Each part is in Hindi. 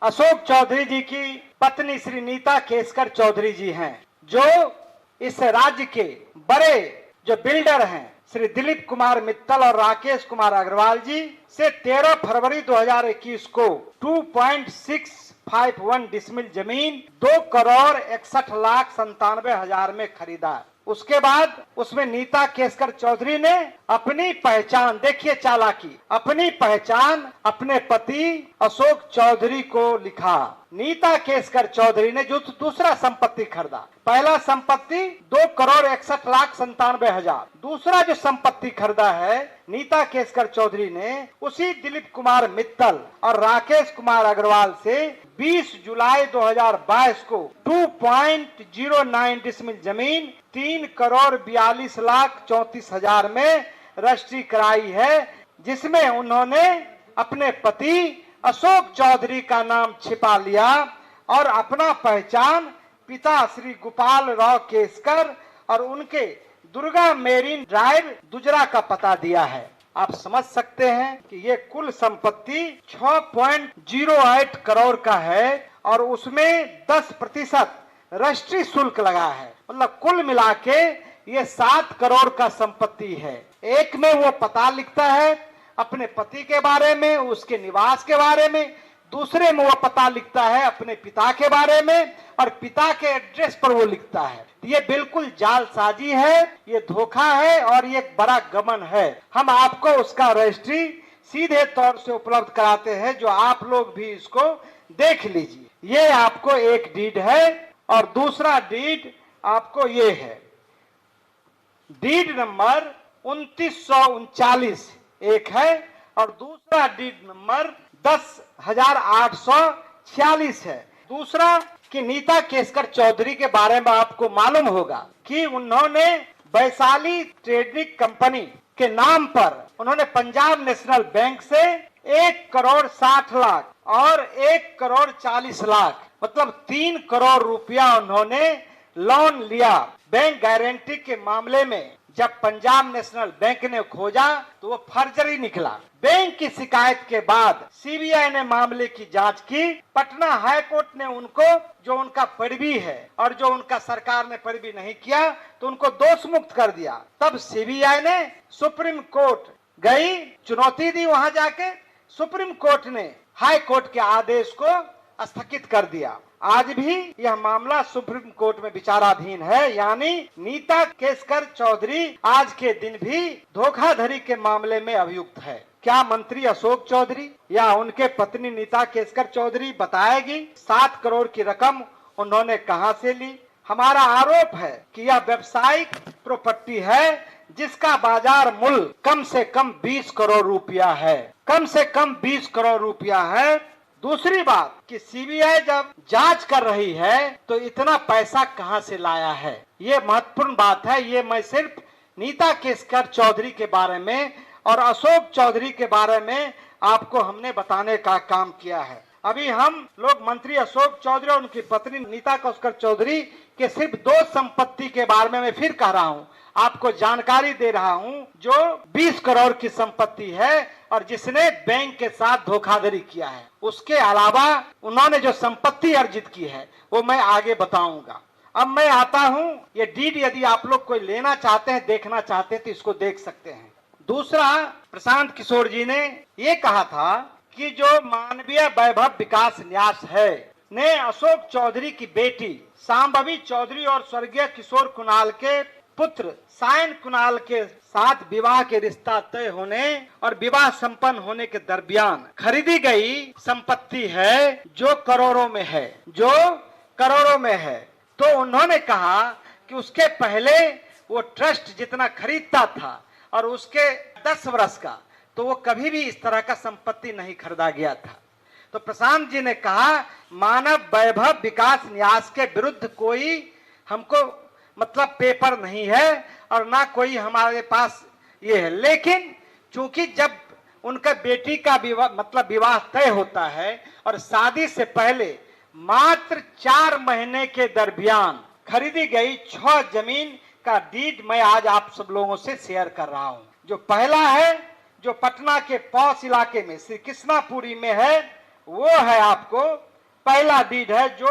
अशोक चौधरी जी की पत्नी श्री नीता केसकर चौधरी जी हैं, जो इस राज्य के बड़े जो बिल्डर हैं श्री दिलीप कुमार मित्तल और राकेश कुमार अग्रवाल जी से 13 फरवरी 2021 को 2.651 डिसमिल जमीन 2,61,97,हजार में खरीदा। उसके बाद उसमें नीता केसकर चौधरी ने अपनी पहचान, देखिए चालाकी, अपनी पहचान अपने पति अशोक चौधरी को लिखा। नीता केसकर चौधरी ने जो दूसरा संपत्ति खरीदा, पहला संपत्ति 2,61,97,हजार, दूसरा जो संपत्ति खरीदा है नीता केसकर चौधरी ने उसी दिलीप कुमार मित्तल और राकेश कुमार अग्रवाल से 20 जुलाई 2022 को 2.09 डिसमिल जमीन 3,42,34,000 में रजिस्ट्री कराई है, जिसमें उन्होंने अपने पति अशोक चौधरी का नाम छिपा लिया और अपना पहचान पिता श्री गोपाल राव केसकर और उनके दुर्गा मेरीन ड्राइव दुजरा का पता दिया है। आप समझ सकते हैं कि ये कुल संपत्ति 6.08 करोड़ का है और उसमें 10% रजिस्ट्री शुल्क लगा है। मतलब कुल मिला के ये 7 करोड़ का संपत्ति है। एक में वो पता लिखता है अपने पति के बारे में, उसके निवास के बारे में, दूसरे में वो पता लिखता है अपने पिता के बारे में और पिता के एड्रेस पर वो लिखता है। ये बिल्कुल जालसाजी है, ये धोखा है और ये एक बड़ा गबन है। हम आपको उसका रजिस्ट्री सीधे तौर से उपलब्ध कराते हैं, जो आप लोग भी इसको देख लीजिए। ये आपको एक डीड है और दूसरा डीड आपको ये है, डीड नंबर 2939 एक है और दूसरा डीड नंबर 10,846 है। दूसरा कि नीता केसकर चौधरी के बारे में आपको मालूम होगा कि उन्होंने वैशाली ट्रेडिंग कंपनी के नाम पर उन्होंने पंजाब नेशनल बैंक से 1,60,00,000 और 1,40,00,000 मतलब 3 करोड़ रुपया उन्होंने लोन लिया। बैंक गारंटी के मामले में जब पंजाब नेशनल बैंक ने खोजा तो वो फर्जरी निकला। बैंक की शिकायत के बाद सीबीआई ने मामले की जांच की। पटना हाई कोर्ट ने उनको, जो उनका पैरवी है और जो उनका सरकार ने पैरवी नहीं किया, तो उनको दोष मुक्त कर दिया। तब सीबीआई ने सुप्रीम कोर्ट गई, चुनौती दी, वहां जाके सुप्रीम कोर्ट ने हाई कोर्ट के आदेश को स्थगित कर दिया। आज भी यह मामला सुप्रीम कोर्ट में विचाराधीन है, यानी नीता केसकर चौधरी आज के दिन भी धोखाधड़ी के मामले में अभियुक्त है। क्या मंत्री अशोक चौधरी या उनके पत्नी नीता केसकर चौधरी बताएगी 7 करोड़ की रकम उन्होंने कहां से ली? हमारा आरोप है कि यह व्यावसायिक प्रॉपर्टी है जिसका बाजार मूल्य कम से कम 20 करोड़ रुपया है, कम से कम 20 करोड़ रुपया है। दूसरी बात कि सीबीआई जब जांच कर रही है तो इतना पैसा कहां से लाया है, ये महत्वपूर्ण बात है। ये मैं सिर्फ नीता केसकर चौधरी के बारे में और अशोक चौधरी के बारे में आपको हमने बताने का काम किया है। अभी हम लोग मंत्री अशोक चौधरी और उनकी पत्नी नीता केसकर चौधरी के सिर्फ 2 संपत्ति के बारे में मैं फिर कह रहा हूं, आपको जानकारी दे रहा हूं, जो 20 करोड़ की संपत्ति है और जिसने बैंक के साथ धोखाधड़ी किया है। उसके अलावा उन्होंने जो संपत्ति अर्जित की है वो मैं आगे बताऊंगा। अब मैं आता हूं, ये डीड यदि आप लोग कोई लेना चाहते हैं, देखना चाहते हैं तो इसको देख सकते हैं। दूसरा, प्रशांत किशोर जी ने ये कहा था कि जो मानवीय वैभव विकास न्यास है ने अशोक चौधरी की बेटी सांभवी चौधरी और स्वर्गीय किशोर कुणाल के पुत्र सायन कुणाल के साथ विवाह के रिश्ता तय होने और विवाह संपन्न होने के दरमियान खरीदी गई संपत्ति है जो करोड़ों में है, जो करोड़ों में है। तो उन्होंने कहा कि उसके पहले वो ट्रस्ट जितना खरीदता था और उसके 10 वर्ष का, तो वो कभी भी इस तरह का संपत्ति नहीं खरीदा गया था। तो प्रशांत जी ने कहा मानव वैभव विकास न्यास के विरुद्ध कोई हमको मतलब पेपर नहीं है और ना कोई हमारे पास ये है, लेकिन चूंकि जब उनका बेटी का विवाह मतलब विवाह तय होता है और शादी से पहले मात्र 4 महीने के दरमियान खरीदी गई 6 जमीन का डीड मैं आज आप सब लोगों से शेयर कर रहा हूं। जो पहला है, जो पटना के पौष इलाके में श्री कृष्णापुरी में है, वो है आपको पहला डीड है जो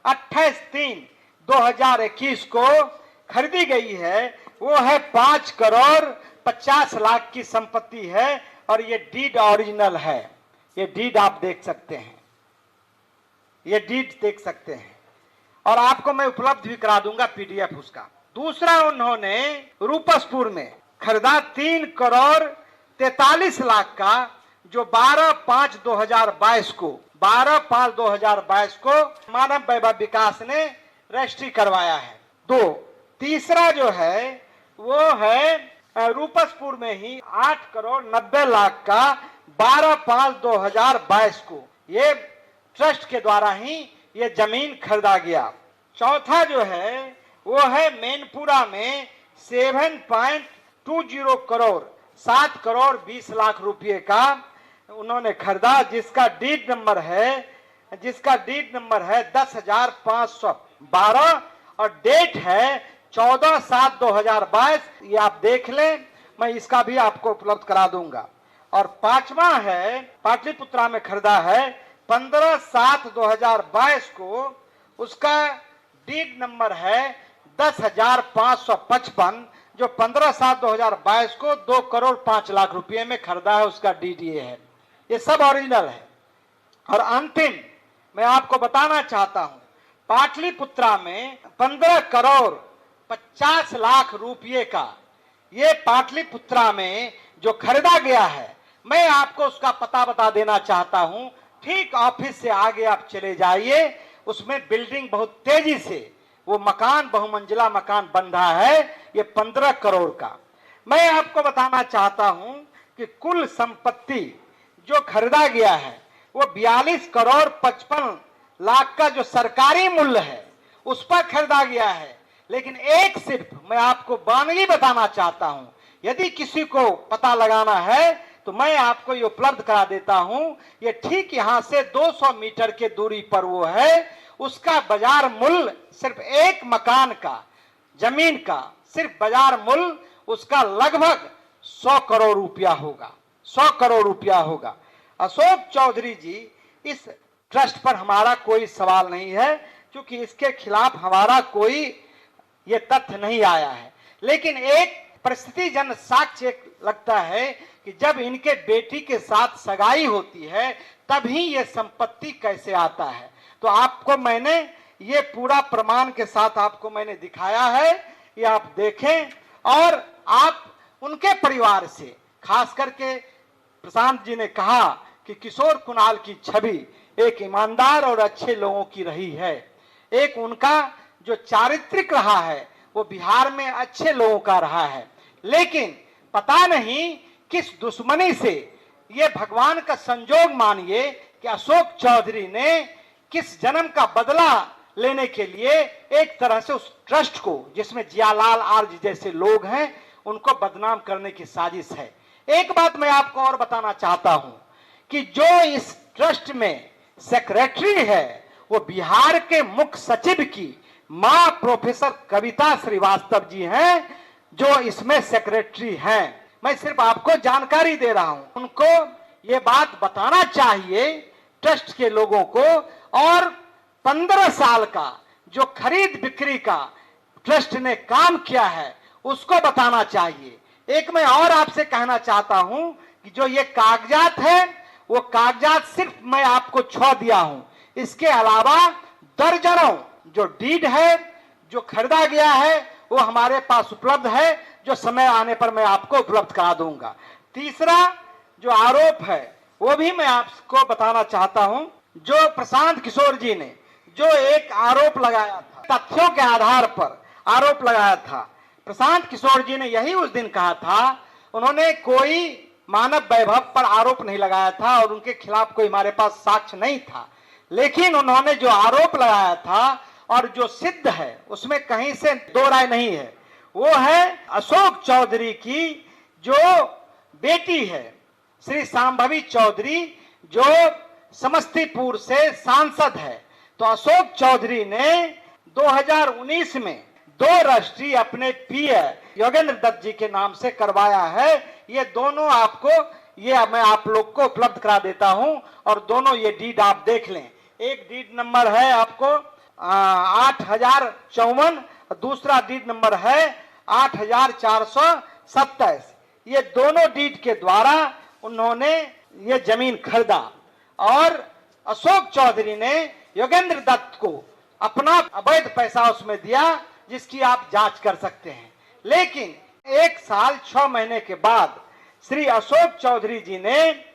28/3/2021 को खरीदी गई है, वो है 5,50,00,000 की संपत्ति है और ये डीड ओरिजिनल है। ये डीड आप देख सकते हैं, ये डीड देख सकते हैं और आपको मैं उपलब्ध भी करा दूंगा पीडीएफ उसका। दूसरा उन्होंने रूपसपुर में खरीदा 3,43,00,000 का, जो 12/5/2022 को मानव वैभव विकास ने रजिस्ट्री करवाया है। दो तीसरा जो है वो है रूपसपुर में ही 8,90,00,000 का 12/5/2022 को ये ट्रस्ट के द्वारा ही ये जमीन खरीदा गया। चौथा जो है वो है मैनपुरा में 7.20 करोड़ 7,20,00,000 रुपये का उन्होंने खरीदा, जिसका डीड नंबर है 10,512 और डेट है 14/7/2022। ये आप देख लें, मैं इसका भी आपको उपलब्ध करा दूंगा। और पांचवा है पाटलिपुत्रा में खरीदा है 15/7/2022 को, उसका डीड नंबर है 10,555, जो 15/7/2022 को 2,05,00,000 रुपये में खरीदा है, उसका डीड ये है। ये सब ओरिजिनल है। और अंतिम मैं आपको बताना चाहता हूं, पाटलिपुत्रा में 15,50,00,000 रुपये का ये पाटलिपुत्रा में जो खरीदा गया है, मैं आपको उसका पता बता देना चाहता हूं। ठीक ऑफिस से आगे आप चले जाइए, उसमें बिल्डिंग बहुत तेजी से वो मकान, बहुमंजिला मकान बन रहा है, ये 15 करोड़ का। मैं आपको बताना चाहता हूं कि कुल संपत्ति जो खरीदा गया है वो 42,55,00,000 का जो सरकारी मूल्य है उस पर खरीदा गया है। लेकिन एक सिर्फ मैं आपको वानगी बताना चाहता हूं, यदि किसी को पता लगाना है तो मैं आपको ये उपलब्ध करा देता हूं। ये ठीक यहां से 200 मीटर के दूरी पर वो है, उसका बाजार मूल्य सिर्फ एक मकान का, जमीन का सिर्फ बाजार मूल्य उसका लगभग 100 करोड़ रुपया होगा, 100 करोड़ रुपया होगा। अशोक चौधरी जी, इस ट्रस्ट पर हमारा कोई सवाल नहीं है, क्योंकि इसके खिलाफ हमारा कोई ये तथ्य नहीं आया है। लेकिन एक परिस्थिति जन साक्ष्य लगता है कि जब इनके बेटी के साथ सगाई होती है तभी ये संपत्ति कैसे आता है। तो आपको मैंने ये पूरा प्रमाण के साथ आपको मैंने दिखाया है, ये आप देखें। और आप उनके परिवार से, खास करके प्रशांत जी ने कहा कि किशोर कुणाल की छवि एक ईमानदार और अच्छे लोगों की रही है, एक उनका जो चारित्रिक रहा है वो बिहार में अच्छे लोगों का रहा है। लेकिन पता नहीं किस दुश्मनी से, ये भगवान का संजोग मानिए कि अशोक चौधरी ने किस जन्म का बदला लेने के लिए एक तरह से उस ट्रस्ट को, जिसमें जियालाल आर्य जैसे लोग हैं, उनको बदनाम करने की साजिश है। एक बात मैं आपको और बताना चाहता हूं कि जो इस ट्रस्ट में सेक्रेटरी है वो बिहार के मुख्य सचिव की मां प्रोफेसर कविता श्रीवास्तव जी हैं, जो इसमें सेक्रेटरी हैं। मैं सिर्फ आपको जानकारी दे रहा हूं, उनको ये बात बताना चाहिए ट्रस्ट के लोगों को। और 15 साल का जो खरीद बिक्री का ट्रस्ट ने काम किया है उसको बताना चाहिए। एक मैं और आपसे कहना चाहता हूं कि जो ये कागजात है वो कागजात सिर्फ मैं आपको छुआ दिया हूं, इसके अलावा दर्जनों जो डीड है, जो खरीदा गया है, वो हमारे पास उपलब्ध है, जो समय आने पर मैं आपको उपलब्ध करा दूंगा। तीसरा जो आरोप है वो भी मैं आपको बताना चाहता हूं। जो प्रशांत किशोर जी ने जो एक आरोप लगाया था, तथ्यों के आधार पर आरोप लगाया था, प्रशांत किशोर जी ने यही उस दिन कहा था, उन्होंने कोई मानव वैभव पर आरोप नहीं लगाया था और उनके खिलाफ कोई हमारे पास साक्ष्य नहीं था। लेकिन उन्होंने जो आरोप लगाया था और जो सिद्ध है उसमें कहीं से दो राय नहीं है, वो है अशोक चौधरी की जो बेटी है श्री सांभवी चौधरी, जो समस्तीपुर से सांसद है। तो अशोक चौधरी ने 2019 में 2 रजिस्ट्री अपने पीए योगेंद्र दत्त जी के नाम से करवाया है। ये दोनों आपको, ये मैं आप लोग को उपलब्ध करा देता हूं और दोनों ये डीड आप देख लें। एक डीड नंबर है आपको 8054, दूसरा डीड नंबर है 8427। ये दोनों डीड के द्वारा उन्होंने ये जमीन खरीदा और अशोक चौधरी ने योगेंद्र दत्त को अपना अवैध पैसा उसमें दिया, जिसकी आप जांच कर सकते हैं। लेकिन 1 साल 6 महीने के बाद श्री अशोक चौधरी जी ने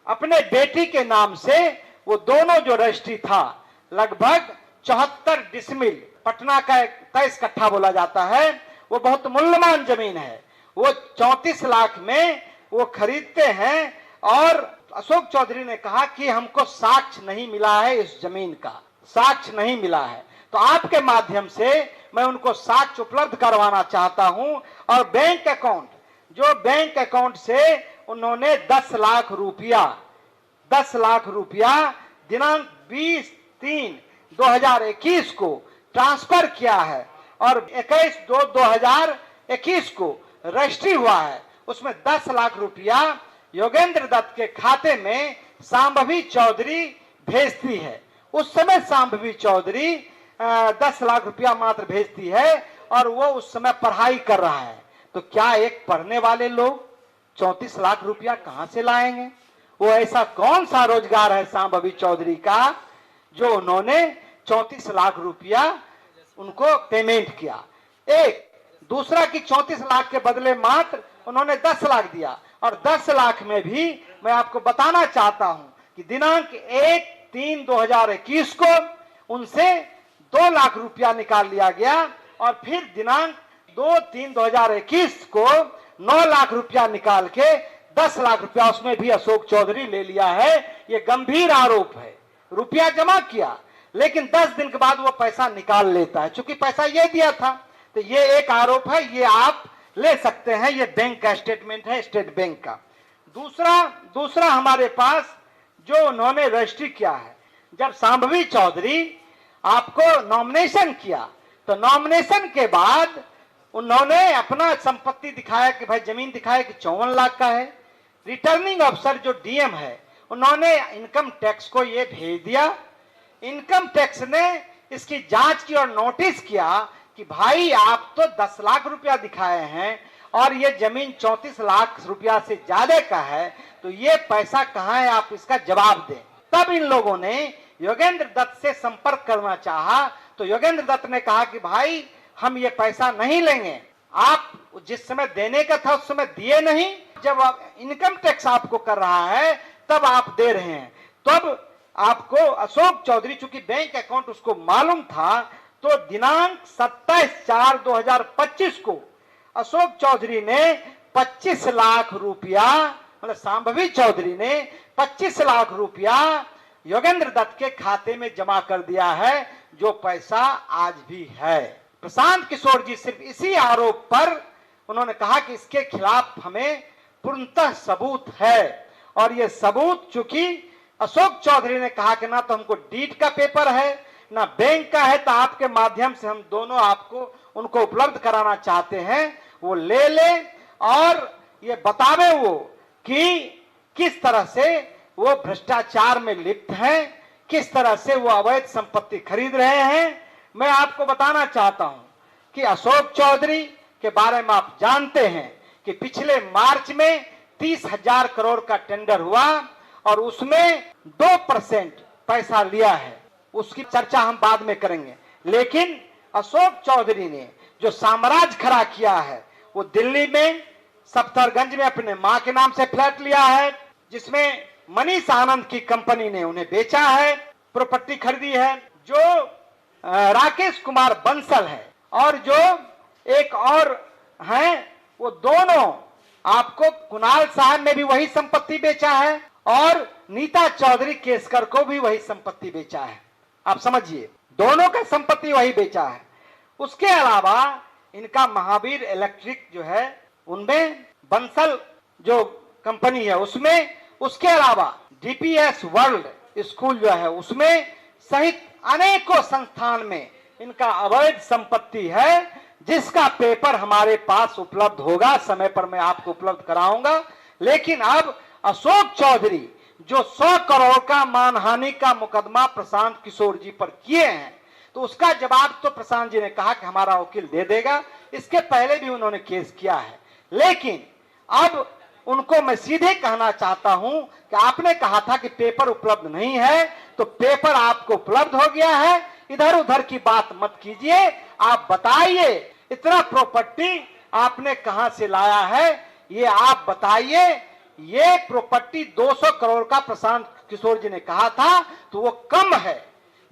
अपने बेटी के नाम से वो दोनों जो रजिस्ट्री था, लगभग 74 डिसमिल, पटना का 23 कट्ठा बोला जाता है, वो बहुत मूल्यवान जमीन है, वो 34 लाख में वो खरीदते हैं। और अशोक चौधरी ने कहा कि हमको साक्ष्य नहीं मिला है, इस जमीन का साक्ष्य नहीं मिला है, तो आपके माध्यम से मैं उनको साक्ष्य उपलब्ध करवाना चाहता हूं। और बैंक अकाउंट, जो बैंक अकाउंट से उन्होंने 10 लाख रुपया दिनांक 20/3/2021 को ट्रांसफर किया है और 21/2/2021 को रजिस्ट्री हुआ है, उसमें 10 लाख रुपया योगेंद्र दत्त के खाते में सांभवी चौधरी भेजती है। उस समय सांभवी चौधरी 10 लाख रुपया मात्र भेजती है और वो उस समय पढ़ाई कर रहा है। तो क्या एक पढ़ने वाले लोग 34 लाख रुपया कहां से लाएंगे? वो ऐसा कौन सा रोजगार है सांभवी चौधरी का जो उन्होंने 34 लाख रुपया उनको पेमेंट किया? एक दूसरा कि 34 लाख के बदले मात्र उन्होंने 10 लाख दिया, और 10 लाख में भी मैं आपको बताना चाहता हूं कि दिनांक 1/3/2021 को उनसे 2 लाख रुपया निकाल लिया गया और फिर दिनांक 2/3/2021 को 9 लाख रुपया निकाल के 10 लाख रुपया उसमें भी अशोक चौधरी ले लिया है। यह गंभीर आरोप है। रुपया जमा किया लेकिन 10 दिन के बाद वो पैसा निकाल लेता है, चूंकि पैसा ये दिया था। तो ये एक आरोप है, ये आप ले सकते हैं, ये बैंक का स्टेटमेंट है, स्टेट बैंक का। दूसरा हमारे पास जो उन्होंने रजिस्ट्री किया है, जब सांभवी चौधरी आपको नॉमिनेशन किया तो नॉमिनेशन के बाद उन्होंने अपना संपत्ति दिखाया कि भाई जमीन दिखाया कि 54 लाख का है। रिटर्निंग अफसर जो डीएम है उन्होंने इनकम टैक्स को ये भेज दिया। इनकम टैक्स ने इसकी जांच की और नोटिस किया कि भाई आप तो 10 लाख रुपया दिखाए हैं और ये जमीन 34 लाख रुपया से ज्यादा का है, तो ये पैसा कहां है, आप इसका जवाब दें। तब इन लोगों ने योगेंद्र दत्त से संपर्क करना चाहा तो योगेंद्र दत्त ने कहा कि भाई हम ये पैसा नहीं लेंगे, आप जिस समय देने का था उस समय दिए नहीं, जब इनकम टैक्स आपको कर रहा है तब आप दे रहे हैं। तब आपको अशोक चौधरी, चूंकि बैंक अकाउंट उसको मालूम था, तो दिनांक 27/4/2025 को अशोक चौधरी ने 25 लाख रुपया, मतलब सांभवी चौधरी ने 25 लाख रुपया योगेंद्र दत्त के खाते में जमा कर दिया है, जो पैसा आज भी है। प्रशांत किशोर जी सिर्फ इसी आरोप पर उन्होंने कहा कि इसके खिलाफ हमें पूर्णतः सबूत है, और ये सबूत चूंकि अशोक चौधरी ने कहा कि ना तो हमको डीड का पेपर है ना बैंक का है, तो आपके माध्यम से हम दोनों आपको उनको उपलब्ध कराना चाहते हैं, वो ले ले और ये बतावे वो कि किस तरह से वो भ्रष्टाचार में लिप्त हैं, किस तरह से वो अवैध संपत्ति खरीद रहे हैं। मैं आपको बताना चाहता हूं कि अशोक चौधरी के बारे में आप जानते हैं कि पिछले मार्च में 30,000 करोड़ का टेंडर हुआ और उसमें 2% पैसा लिया है, उसकी चर्चा हम बाद में करेंगे। लेकिन अशोक चौधरी ने जो साम्राज्य खड़ा किया है, वो दिल्ली में सफदरगंज में अपने मां के नाम से फ्लैट लिया है, जिसमें मनीष आनंद की कंपनी ने उन्हें बेचा है, प्रॉपर्टी खरीदी है। जो राकेश कुमार बंसल है और जो एक और हैं, वो दोनों आपको कुणाल साहब ने भी वही संपत्ति बेचा है और नीता चौधरी केसकर को भी वही संपत्ति बेचा है। आप समझिए, दोनों का संपत्ति वही बेचा है। उसके अलावा इनका महावीर इलेक्ट्रिक जो है उनमें बंसल जो कंपनी है उसमें, उसके अलावा डीपीएस वर्ल्ड स्कूल जो है उसमें सहित अनेकों संस्थान में इनका अवैध संपत्ति है, जिसका पेपर हमारे पास उपलब्ध होगा, समय पर मैं आपको उपलब्ध कराऊंगा। लेकिन अब अशोक चौधरी जो 100 करोड़ का मानहानि का मुकदमा प्रशांत किशोर जी पर किए हैं, तो उसका जवाब तो प्रशांत जी ने कहा कि हमारा वकील दे देगा। इसके पहले भी उन्होंने केस किया है, लेकिन अब उनको मैं सीधे कहना चाहता हूं कि आपने कहा था कि पेपर उपलब्ध नहीं है, तो पेपर आपको उपलब्ध हो गया है। इधर उधर की बात मत कीजिए, आप बताइए इतना प्रॉपर्टी आपने कहां से लाया है, ये आप बताइए। ये प्रॉपर्टी 200 करोड़ का प्रशांत किशोर जी ने कहा था, तो वो कम है,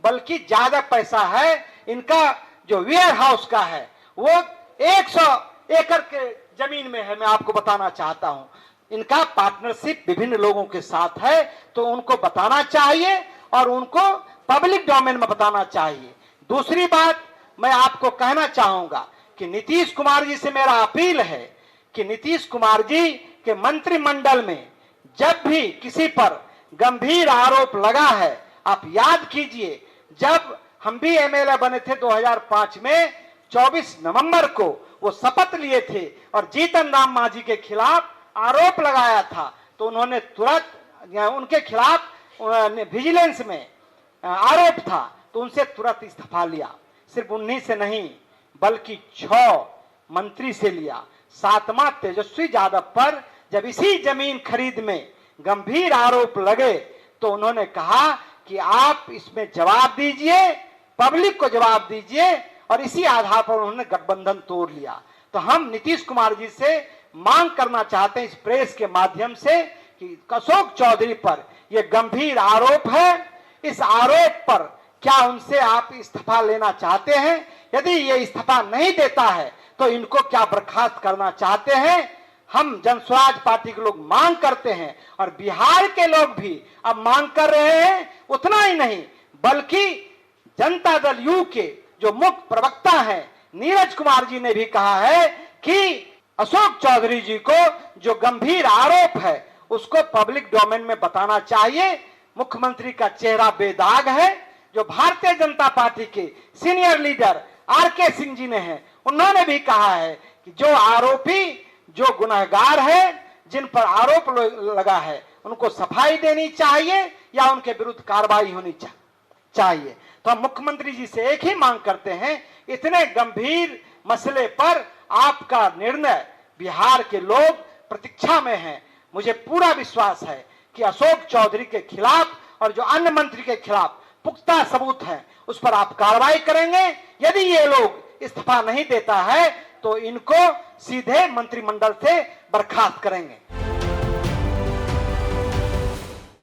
बल्कि ज्यादा पैसा है। इनका जो वेयर हाउस का है वो 100 एकड़ के जमीन में है। मैं आपको बताना चाहता हूं, इनका पार्टनरशिप विभिन्न लोगों के साथ है, तो उनको बताना चाहिए और उनको पब्लिक डोमेन में बताना चाहिए। दूसरी बात मैं आपको कहना चाहूंगा कि नीतीश कुमार जी से मेरा अपील है कि नीतीश कुमार जी के मंत्रिमंडल में जब भी किसी पर गंभीर आरोप लगा है, आप याद कीजिए जब हम भी एमएलए बने थे 2005 में, 24 नवंबर को वो शपथ लिए थे और जीतन राम मांझी के खिलाफ आरोप लगाया था, तो उन्होंने तुरंत उनके खिलाफ विजिलेंस में आरोप था, तो उनसे तुरंत इस्तीफा लिया। सिर्फ उन्हीं से नहीं बल्कि 6 मंत्री से लिया। 7वां तेजस्वी यादव पर जब इसी जमीन खरीद में गंभीर आरोप लगे, तो उन्होंने कहा कि आप इसमें जवाब दीजिए, पब्लिक को जवाब दीजिए, और इसी आधार पर उन्होंने गठबंधन तोड़ लिया। तो हम नीतीश कुमार जी से मांग करना चाहते हैं इस प्रेस के माध्यम से कि अशोक चौधरी पर यह गंभीर आरोप है, इस आरोप पर क्या उनसे आप इस्तीफा लेना चाहते हैं? यदि ये इस्तीफा नहीं देता है तो इनको क्या बर्खास्त करना चाहते हैं? हम जनस्वराज पार्टी के लोग मांग करते हैं और बिहार के लोग भी अब मांग कर रहे हैं। उतना ही नहीं बल्कि जनता दल यू के जो मुख्य प्रवक्ता हैं नीरज कुमार जी ने भी कहा है कि अशोक चौधरी जी को जो गंभीर आरोप है उसको पब्लिक डोमेन में बताना चाहिए। मुख्यमंत्री का चेहरा बेदाग है। जो भारतीय जनता पार्टी के senior leader R K Singh ji ने हैं, उन्होंने भी कहा है कि जो आरोपी, जो गुनहगार है, जिन पर आरोप लगा है, उनको सफाई देनी चाहिए या उनके विरुद्ध कार्रवाई होनी चाहिए। तो हम मुख्यमंत्री जी से एक ही मांग करते हैं, इतने गंभीर मसले पर आपका निर्णय बिहार के लोग प्रतीक्षा में हैं। मुझे पूरा विश्वास है कि अशोक चौधरी के खिलाफ और जो अन्य मंत्री के खिलाफ पुख्ता सबूत है उस पर आप कार्रवाई करेंगे। यदि ये लोग इस्तीफा नहीं देता है तो इनको सीधे मंत्रिमंडल से बर्खास्त करेंगे।